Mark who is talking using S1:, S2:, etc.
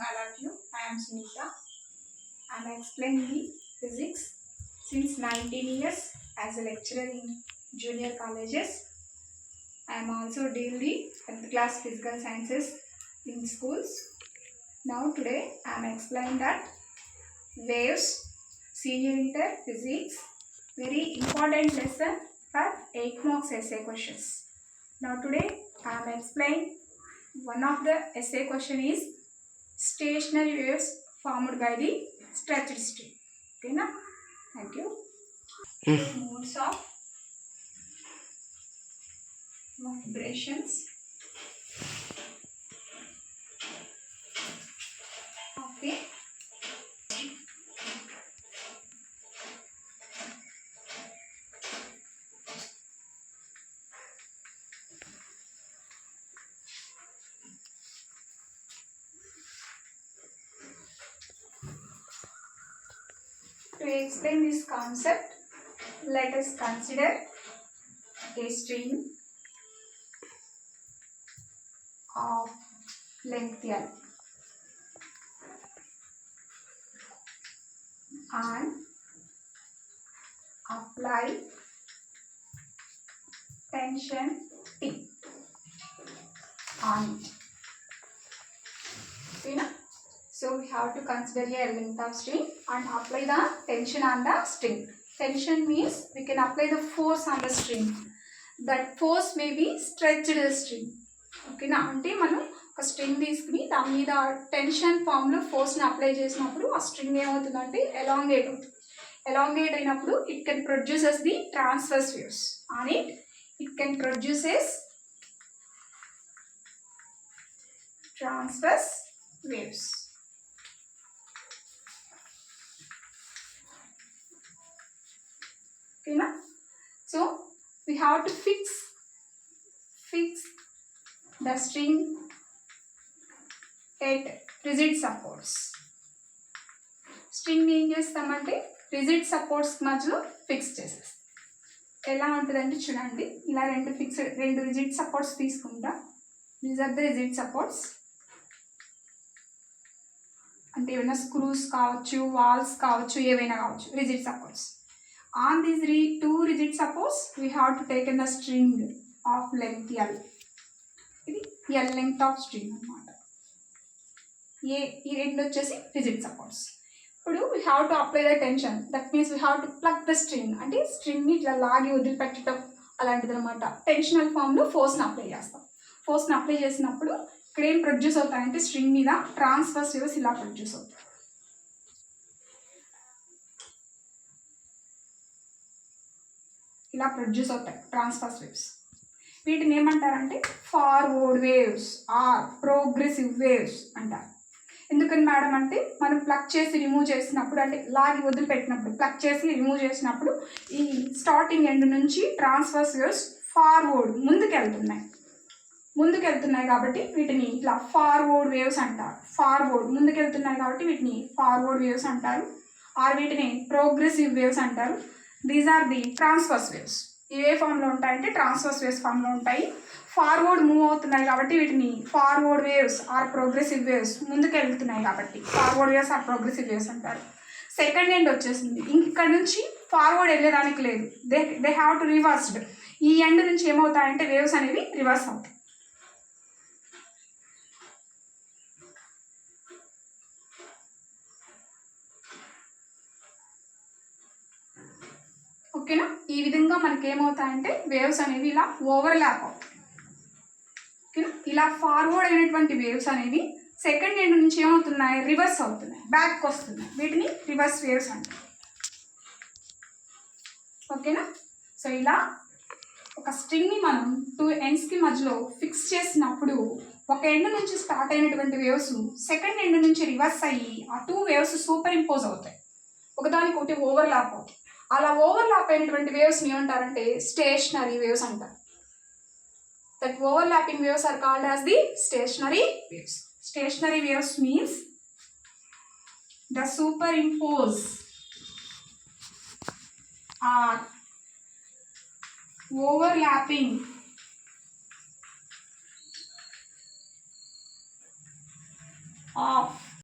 S1: all of you. I am Sunita. I am explaining the physics since 19 years as a lecturer in junior colleges. I am also doing the 10th class physical sciences in schools. Now today I am explaining that waves, senior inter physics, very important lesson for 8 marks essay questions. Now today I am explaining one of the essay question is stationary waves formed by the stretched string. Okay, na? Thank you. Modes of vibrations of the To explain this concept, let us consider a string of length L and apply tension T on it. Okay, na? So we have to consider a length of string and apply the tension on the string. Tension means we can apply the force on the string. That force may be stretched string. Okay na? అంటే మనం ఒక string తీసుకుని దాని మీద tension form లో force ని apply చేసినప్పుడు ఆ స్ట్రింగ్ ఏమవుతుందంటే ఎలాంగేట్ అవుతుంది. ఎలాంగేట్ అయినప్పుడు it can produces the transverse waves on it can produces transverse waves. Okay, na? So we have to fix the string at rigid supports. String ఏం చేస్తామంటే rigid supports మధ్యలో fix చేసేస్తాం. ఎలా ఉంటుందంటే చూడండి, ఇలా రెండు rigid supports తీసుకుంటా. These are the rigid supports. అంటే ఏమైనా స్క్రూస్ కావచ్చు, వాల్స్ కావచ్చు, ఏవైనా కావచ్చు, rigid supports. On these two rigid supports we have to take in the string of length L. ఇది L length of string అన్నమాట. ఈ రెండు వచ్చేసి రిజిడ్ సపోర్ట్స్. ఇప్పుడు we have to apply the tension. That means we have to pluck the string. అంటే string ని ఇట్లా లాగి వదిలిపెట్టడం అలాంటిది అనమాట. టెన్షనల్ ఫామ్ లో ఫోర్స్ ని అప్లై చేస్తాం. ఫోర్స్ ని అప్లై చేసినప్పుడు ఇక్కడ ఏం ప్రొడ్యూస్ అవుతాయంటే స్ట్రింగ్ మీద ట్రాన్స్వర్స్ వేవ్స్ ఇలా ప్రొడ్యూస్ అవుతాయి. ఇలా ప్రొడ్యూస్ అవుతాయి ట్రాన్స్వర్స్ వేవ్స్. వీటిని ఏమంటారంటే forward waves are progressive waves అంటారు. ఎందుకని మేడం అంటే మనం ప్లక్ చేసి రిమూవ్ చేసినప్పుడు, అంటే లాగి వదిలిపెట్టినప్పుడు ప్లక్ చేసి రిమూవ్ చేసినప్పుడు ఈ స్టార్టింగ్ ఎండ్ నుంచి ట్రాన్స్వర్స్ వేవ్స్ ఫార్వర్డ్ ముందుకెళ్తున్నాయి కాబట్టి వీటిని ఇట్లా ఫార్వర్డ్ వేవ్స్ అంటారు. ఫార్వర్డ్ ముందుకెళ్తున్నాయి కాబట్టి వీటిని ఫార్వర్డ్ వేవ్స్ అంటారు. ఆర్ వీటిని ప్రోగ్రెసివ్ వేవ్స్ అంటారు. These are the transverse waves. ఏ ఫామ్లో ఉంటాయంటే ట్రాన్స్వర్స్ వేవ్స్ ఫామ్లో ఉంటాయి. ఫార్వర్డ్ మూవ్ అవుతున్నాయి కాబట్టి వీటిని forward waves are progressive waves, ముందుకెళ్తున్నాయి కాబట్టి forward waves are progressive waves అంటారు. సెకండ్ ఎండ్ వచ్చేసింది, ఇక్కడ నుంచి ఫార్వర్డ్ వెళ్ళేదానికి లేదు, దే హ్యావ్ టు రివర్స్డ్. ఈ ఎండ్ నుంచి ఏమవుతాయంటే వేవ్స్ అనేవి రివర్స్ అవుతాయి. ఓకేనా? ఈ విధంగా మనకి ఏమవుతాయంటే వేవ్స్ అనేవి ఇలా ఓవర్లాప్ అవుతాయి. ఓకేనా? ఇలా ఫార్వర్డ్ అయినటువంటి వేవ్స్ అనేవి సెకండ్ ఎండ్ నుంచి ఏమవుతున్నాయి, రివర్స్ అవుతున్నాయి, బ్యాక్ వస్తున్నాయి. వీటిని రివర్స్ వేవ్స్ అంటారు. ఓకేనా? సో ఇలా ఒక స్ట్రింగ్ని మనం 2 ఎండ్స్కి మధ్యలో ఫిక్స్ చేసినప్పుడు ఒక ఎండ్ నుంచి స్టార్ట్ అయినటువంటి వేవ్స్ సెకండ్ ఎండ్ నుంచి రివర్స్ అయ్యి ఆ 2 వేవ్స్ సూపర్ ఇంపోజ్ అవుతాయి, ఒకదానికొకటి ఓవర్లాప్ అవుతాయి. అలా ఓవర్లాప్ అయినటువంటి వేవ్స్ని ఏమంటారంటే స్టేషనరీ వేవ్స్ అంటారు. That overlapping waves are called as the stationary waves. Stationary waves means the superimpose or overlapping